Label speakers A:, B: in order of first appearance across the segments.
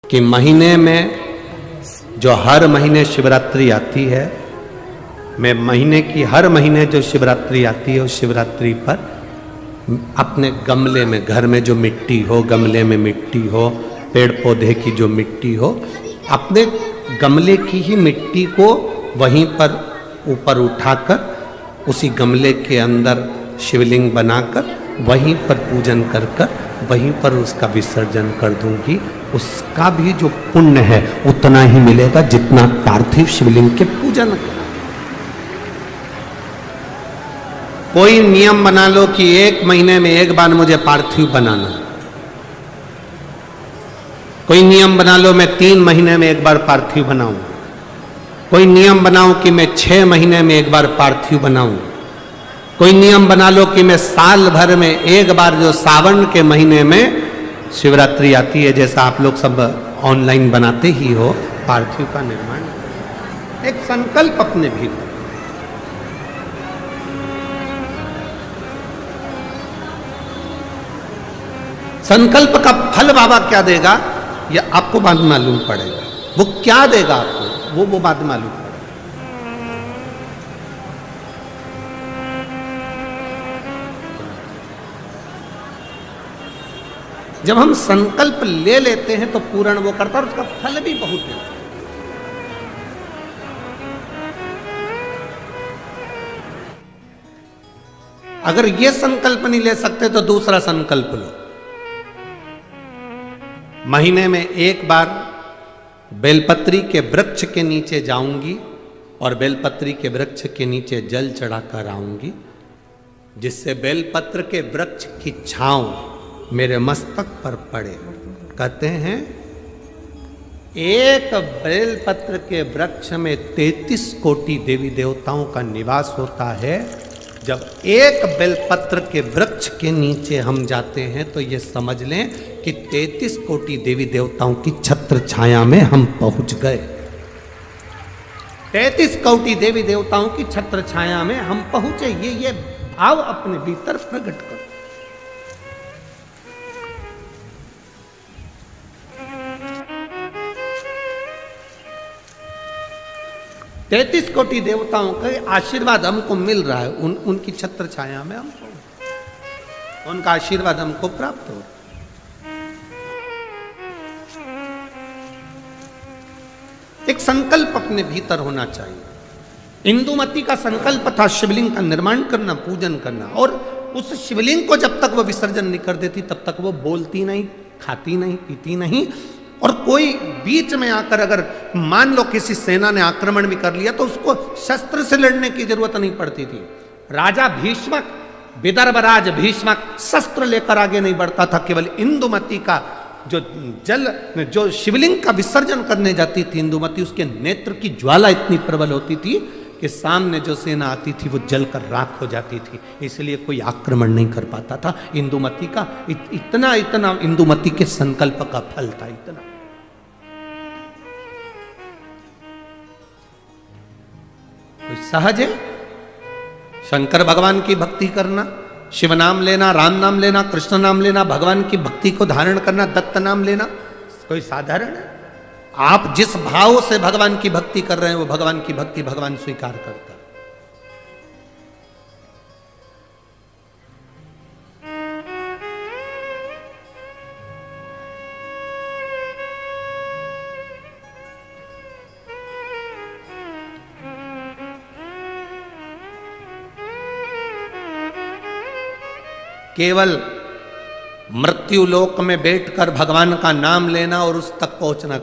A: कि महीने में जो हर महीने शिवरात्रि आती है, मैं महीने की हर महीने जो शिवरात्रि आती है उस शिवरात्रि पर अपने गमले में, घर में जो मिट्टी हो, गमले में मिट्टी हो, पेड़ पौधे की जो मिट्टी हो, अपने गमले की ही मिट्टी को वहीं पर ऊपर उठाकर उसी गमले के अंदर शिवलिंग बनाकर वहीं पर पूजन कर कर वहीं पर उसका विसर्जन कर दूंगी। उसका भी जो पुण्य है उतना ही मिलेगा जितना पार्थिव शिवलिंग के पूजन का। कोई नियम बना लो कि 1 महीने में एक बार मुझे पार्थिव बनाना, कोई नियम बना लो मैं 3 महीने में एक बार पार्थिव बनाऊं, कोई नियम बनाओ कि मैं 6 महीने में एक बार पार्थिव बनाऊं, कोई नियम बना लो कि मैं साल भर में एक बार जो सावन के महीने में शिवरात्रि आती है, जैसा आप लोग सब ऑनलाइन बनाते ही हो, पार्थिव का निर्माण। एक संकल्प अपने भीतर, संकल्प का फल बाबा क्या देगा यह आपको बाद में मालूम पड़ेगा। वो क्या देगा आपको वो बाद में मालूम पड़ेगा। जब हम संकल्प ले लेते हैं तो पूर्ण वो करता है और उसका फल भी बहुत है। अगर ये संकल्प नहीं ले सकते तो दूसरा संकल्प लो। महीने में एक बार बेलपत्री के वृक्ष के नीचे जाऊंगी और बेलपत्री के वृक्ष के नीचे जल चढ़ाकर आऊंगी, जिससे बेलपत्र के वृक्ष की छांव मेरे मस्तक पर पड़े। कहते हैं एक बेलपत्र के वृक्ष में 33 कोटि देवी देवताओं का निवास होता है। जब एक बेलपत्र के वृक्ष के नीचे हम जाते हैं तो ये समझ लें कि 33 कोटि देवी देवताओं की छत्र छाया में हम पहुंच गए। 33 कोटि देवी देवताओं की छत्र छाया में हम पहुंचे। ये भाव अपने भीतर प्रकट करो। तैतीस कोटि देवताओं का आशीर्वाद हमको मिल रहा है, उनकी छत्र छाया में हमको, उनका आशीर्वाद हमको प्राप्त हो। एक संकल्प अपने भीतर होना चाहिए। इंदुमती का संकल्प था शिवलिंग का निर्माण करना, पूजन करना, और उस शिवलिंग को जब तक वो विसर्जन नहीं कर देती तब तक वो बोलती नहीं, खाती नहीं, पीती नहीं। और कोई बीच में आकर अगर मान लो किसी सेना ने आक्रमण भी कर लिया तो उसको शस्त्र से लड़ने की जरूरत नहीं पड़ती थी। राजा भीष्मक, विदर्भराज भीष्मक शस्त्र लेकर आगे नहीं बढ़ता था। केवल इंदुमती का जो शिवलिंग का विसर्जन करने जाती थी इंदुमती, उसके नेत्र की ज्वाला इतनी प्रबल होती थी कि सामने जो सेना आती थी वो जलकर राख हो जाती थी। इसलिए कोई आक्रमण नहीं कर पाता था। इंदुमती का इतना इंदुमती के संकल्प का फल था। इतना कोई सहज है शंकर भगवान की भक्ति करना, शिव नाम लेना, राम नाम लेना, कृष्ण नाम लेना, भगवान की भक्ति को धारण करना, दत्त नाम लेना, कोई साधारण है? आप जिस भाव से भगवान की भक्ति कर रहे हैं वो भगवान की भक्ति भगवान स्वीकार करता है। केवल मृत्यु लोक में बैठकर भगवान का नाम लेना और उस तक पहुंचना।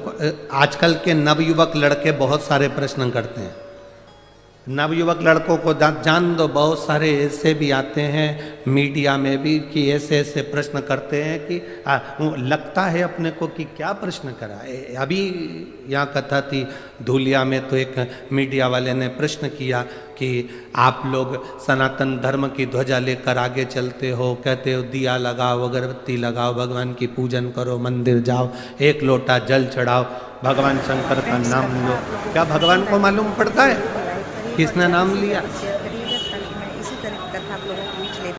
A: आजकल के नवयुवक लड़के बहुत सारे प्रश्न करते हैं। नवयुवक लड़कों को जान दो, बहुत सारे ऐसे भी आते हैं मीडिया में भी कि ऐसे ऐसे प्रश्न करते हैं कि लगता है अपने को कि क्या प्रश्न करा। अभी यहाँ कथा थी धूलिया में, तो एक मीडिया वाले ने प्रश्न किया कि आप लोग सनातन धर्म की ध्वजा लेकर आगे चलते हो, कहते हो दिया लगाओ, अगरबत्ती लगाओ, भगवान की पूजन करो, मंदिर जाओ, 1 लोटा जल चढ़ाओ, भगवान शंकर का नाम लो। क्या भगवान को मालूम पड़ता है किसने नाम लिया?